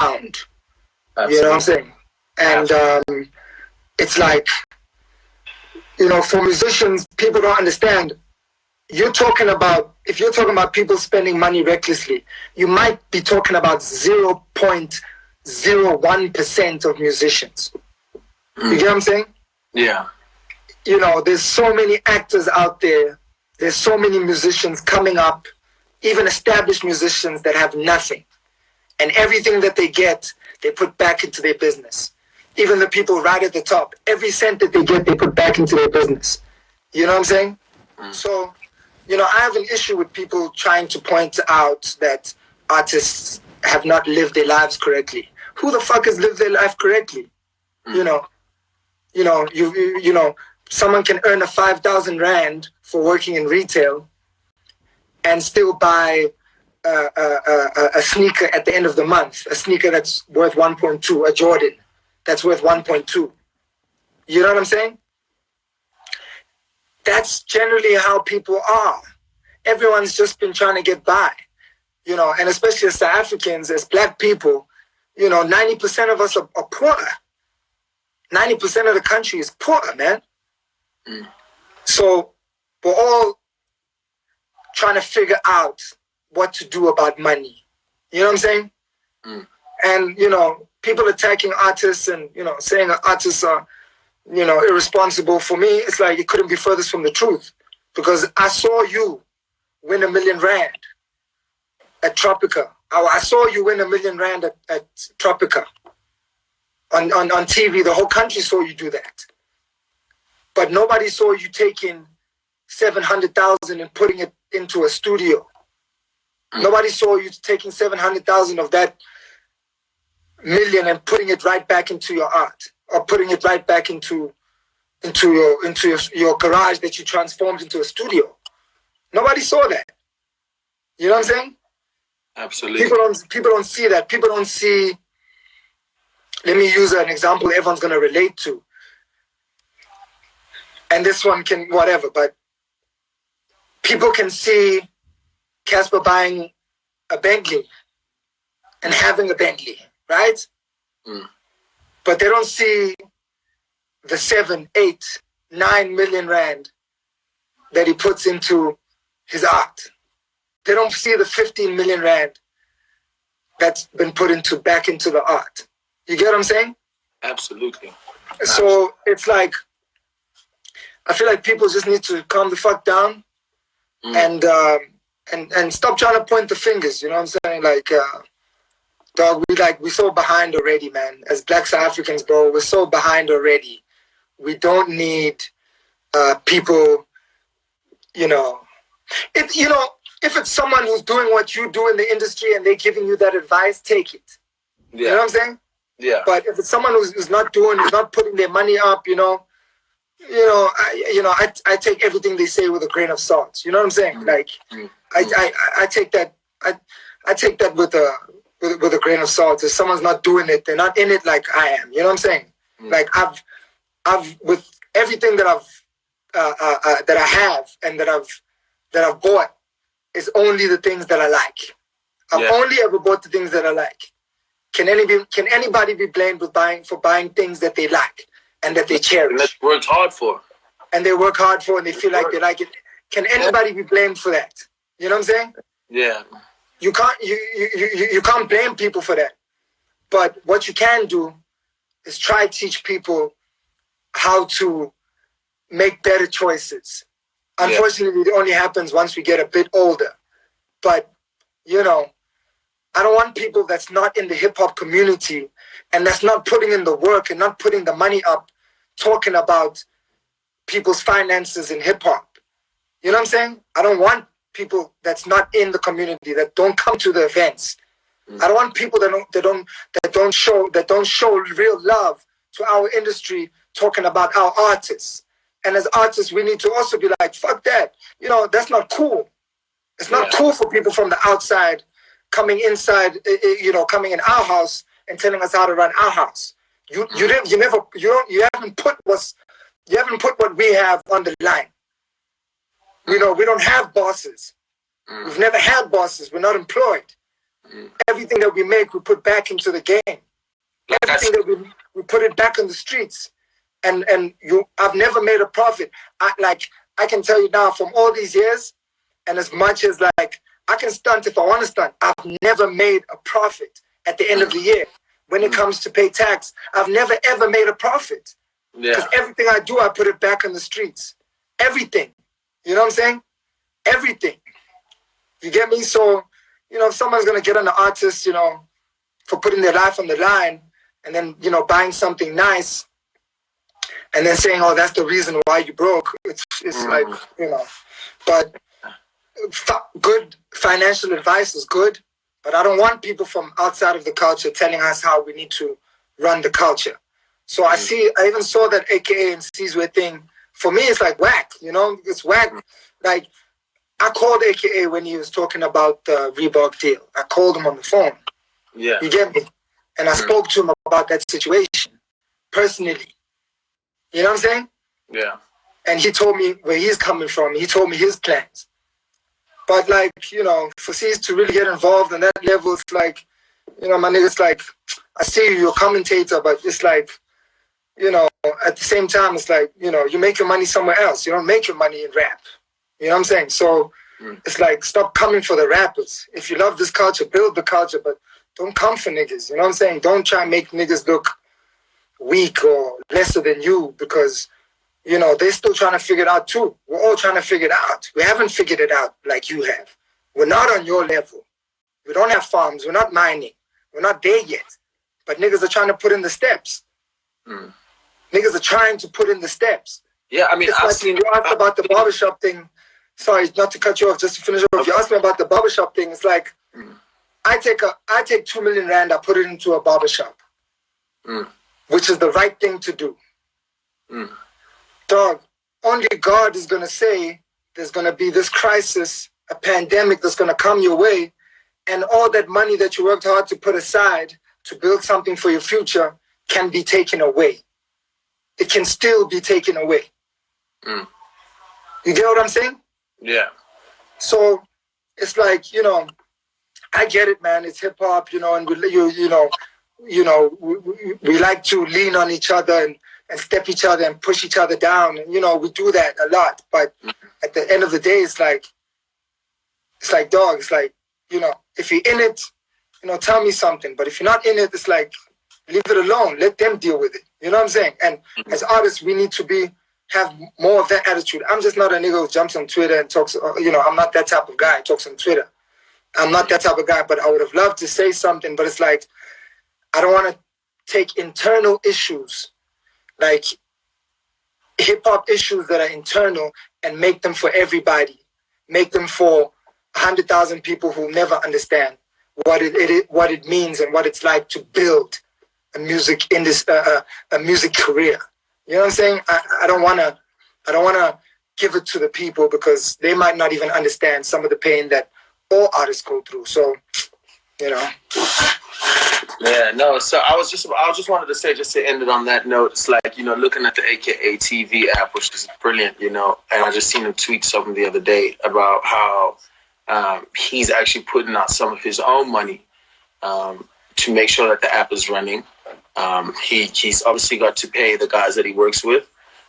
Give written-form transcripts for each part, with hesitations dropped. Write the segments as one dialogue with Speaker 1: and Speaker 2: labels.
Speaker 1: Absolutely.
Speaker 2: You know what I'm saying? And it's like, you know, for musicians, people don't understand. If you're talking about people spending money recklessly, you might be talking about 0.01% of musicians. You get what I'm saying?
Speaker 1: Yeah.
Speaker 2: You know, there's so many actors out there. There's so many musicians coming up, even established musicians that have nothing. And everything that they get, they put back into their business. Even the people right at the top, every cent that they get, they put back into their business. You know what I'm saying? So, you know, I have an issue with people trying to point out that artists have not lived their lives correctly. Who the fuck has lived their life correctly? You know, someone can earn a 5,000 rand for working in retail and still buy a sneaker at the end of the month, a sneaker that's worth 1.2, a Jordan that's worth 1.2. You know what I'm saying? That's generally how people are. Everyone's just been trying to get by, you know, and especially as South Africans, as black people, you know, 90% of us are poor. 90% of the country is poor, man. So we're all trying to figure out what to do about money. You know what I'm saying? And, you know, people attacking artists and, you know, saying that artists are, you know, irresponsible. For me, it's like it couldn't be furthest from the truth. Because I saw you win R1 million at Tropica. I saw you win R1 million at Tropica. On TV, the whole country saw you do that. But nobody saw you taking 700,000 and putting it into a studio. Nobody saw you taking 700,000 of that million and putting it right back into your art, or putting it right back into your garage that you transformed into a studio. Nobody saw that. You know what I'm saying?
Speaker 1: Absolutely.
Speaker 2: People don't see that. People don't see. Let me use an example everyone's going to relate to. And this one can, whatever, but people can see Casper buying a Bentley and having a Bentley, right? But they don't see the 7, 8, 9 million rand that he puts into his art. They don't see the 15 million rand that's been put back into the art. You get what I'm saying?
Speaker 1: Absolutely.
Speaker 2: So it's like, I feel like people just need to calm the fuck down and stop trying to point the fingers. You know what I'm saying? Like, dog, we're so behind already, man. As Black South Africans, bro, we're so behind already. We don't need people, you know. If it's someone who's doing what you do in the industry and they're giving you that advice, take it. Yeah. You know what I'm saying?
Speaker 1: Yeah.
Speaker 2: But if it's someone who's not putting their money up, I take everything they say with a grain of salt. You know what I'm saying? Like, I take that. I take that with a grain of salt. If someone's not doing it, they're not in it like I am. You know what I'm saying? Like I've with everything that that I have and that I've bought is only the things that I like. I've only ever bought the things that I like. Can anybody be blamed for buying things that they like and that they cherish?
Speaker 1: And that worked hard for.
Speaker 2: And they work hard for and they feel like they like it. Can anybody be blamed for that? You know what I'm saying?
Speaker 1: Yeah.
Speaker 2: You can't blame people for that. But what you can do is try to teach people how to make better choices. Unfortunately, it only happens once we get a bit older. But, you know, I don't want people that's not in the hip-hop community and that's not putting in the work and not putting the money up talking about people's finances in hip-hop. You know what I'm saying? I don't want people that's not in the community, that don't come to the events. I don't want people that don't show real love to our industry talking about our artists. And as artists, we need to also be like, fuck that. You know, that's not cool. It's not cool for people from the outside coming inside, coming in our house and telling us how to run our house. You haven't put what we have on the line. You know, we don't have bosses. We've never had bosses. We're not employed. Everything that we make, we put back into the game. Everything that we put it back on the streets. And I've never made a profit. I can tell you now, from all these years, and as much as like I can stunt if I want to stunt, I've never made a profit at the end of the year. When it comes to pay tax, I've never ever made a profit. Because everything I do, I put it back on the streets. Everything. You know what I'm saying? Everything. You get me? So, if someone's gonna get on the artist, for putting their life on the line, and then, buying something nice, and then saying, oh, that's the reason why you broke. It's like, but good financial advice is good, but I don't want people from outside of the culture telling us how we need to run the culture. So I even saw that AKA and Sizwe thing. For me, it's like whack, it's whack. Like, I called AKA when he was talking about the Reebok deal. I called him on the phone.
Speaker 1: Yeah.
Speaker 2: You get me? And I spoke to him about that situation personally. You know what I'm saying? Yeah. And he told me where he's coming from. He told me his plans. But like, for C's to really get involved on that level, it's like, my nigga's like, I see you're a commentator, but it's like, at the same time, it's like, you make your money somewhere else. You don't make your money in rap. You know what I'm saying? So it's like, stop coming for the rappers. If you love this culture, build the culture, but don't come for niggas. You know what I'm saying? Don't try and make niggas look weak or lesser than you because, they're still trying to figure it out too. We're all trying to figure it out. We haven't figured it out like you have. We're not on your level. We don't have farms. We're not mining. We're not there yet. But niggas are trying to put in the steps. Niggas are trying to put in the steps.
Speaker 1: Yeah, I mean,
Speaker 2: you asked about the barbershop thing. Sorry, not to cut you off, just to finish off. You asked me about the barbershop thing. It's like, I take 2 million rand, I put it into a barbershop, which is the right thing to do. Dog, only God is going to say there's going to be this crisis, a pandemic that's going to come your way, and all that money that you worked hard to put aside to build something for your future can be taken away. It can still be taken away. You get what I'm saying?
Speaker 1: Yeah.
Speaker 2: So it's like, I get it, man. It's hip hop, and we like to lean on each other and step each other and push each other down. And, we do that a lot. But at the end of the day, it's like, dog, it's like, if you're in it, tell me something. But if you're not in it, it's like, leave it alone. Let them deal with it. You know what I'm saying? And as artists, we need to have more of that attitude. I'm just not a nigga who jumps on Twitter and talks, I'm not that type of guy who talks on Twitter. I'm not that type of guy, but I would have loved to say something, but it's like, I don't want to take internal issues, like hip-hop issues that are internal, and make them for everybody. Make them for 100,000 people who never understand what it means and what it's like to build a music career. You know what I'm saying? I don't want to give it to the people because they might not even understand some of the pain that all artists go through. So,
Speaker 1: Yeah, no. So I just wanted to say, just to end it on that note, it's like, looking at the AKA TV app, which is brilliant, and I just seen him tweet something the other day about how he's actually putting out some of his own money to make sure that the app is running. He's obviously got to pay the guys that he works with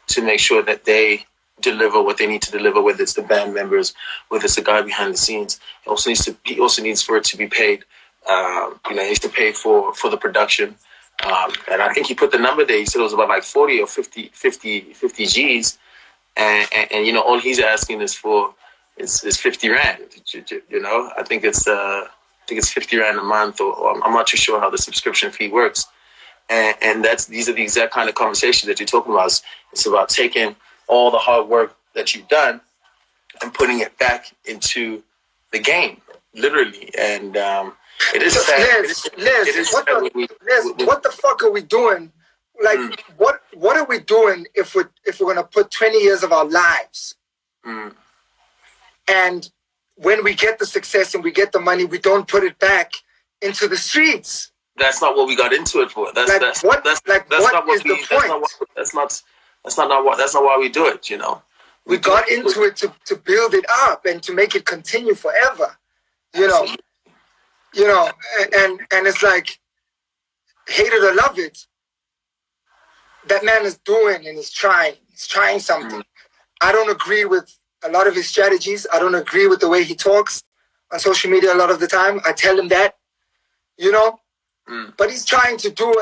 Speaker 1: to make sure that they deliver what they need to deliver, whether it's the band members, whether it's the guy behind the scenes. He also needs for it to be paid. He needs to pay for the production. And I think he put the number there. He said it was about like 40 or 50 G's. And all he's asking is for is 50 Rand. I think it's 50 Rand a month, or I'm not too sure how the subscription fee works. And these are the exact kind of conversations that you're talking about. It's about taking all the hard work that you've done and putting it back into the game, literally. And it is sad.
Speaker 2: What the fuck are we doing? Like, what are we doing if we're gonna put 20 years of our lives? And when we get the success and we get the money, we don't put it back into the streets.
Speaker 1: That's not what we got into it for. That's not why we do it.
Speaker 2: We got into it to build it up and to make it continue forever. you know, and it's like, hate it or love it, that man is doing and he's trying. He's trying something. I don't agree with a lot of his strategies. I don't agree with the way he talks on social media a lot of the time. I tell him that, you know, but he's trying to do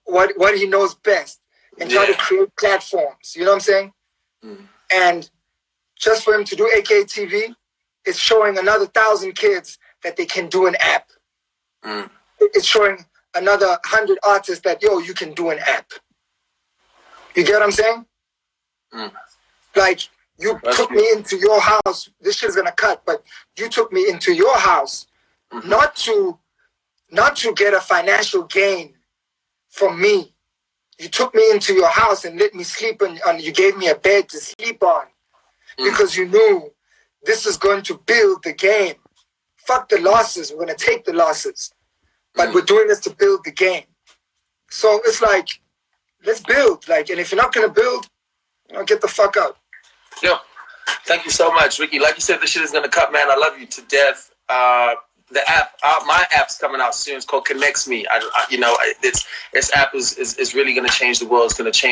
Speaker 2: what he knows best and try to create platforms. You know what I'm saying? And just for him to do AKA TV, it's showing another 1,000 kids that they can do an app. It's showing another 100 artists that, yo, you can do an app. You get what I'm saying? Like, you took me into your house. This shit's gonna cut, but you took me into your house not to get a financial gain from me. You took me into your house and let me sleep on. You gave me a bed to sleep on because you knew this is going to build the game. Fuck the losses. We're gonna take the losses, but we're doing this to build the game. So it's like, let's build. Like, and if you're not gonna build, you know, get the fuck out.
Speaker 1: Yo, thank you so much, Ricky. Like you said, this shit is gonna cut, man. I love you to death. The app, my app's coming out soon. It's called Connects Me. This app is really gonna change the world. It's gonna change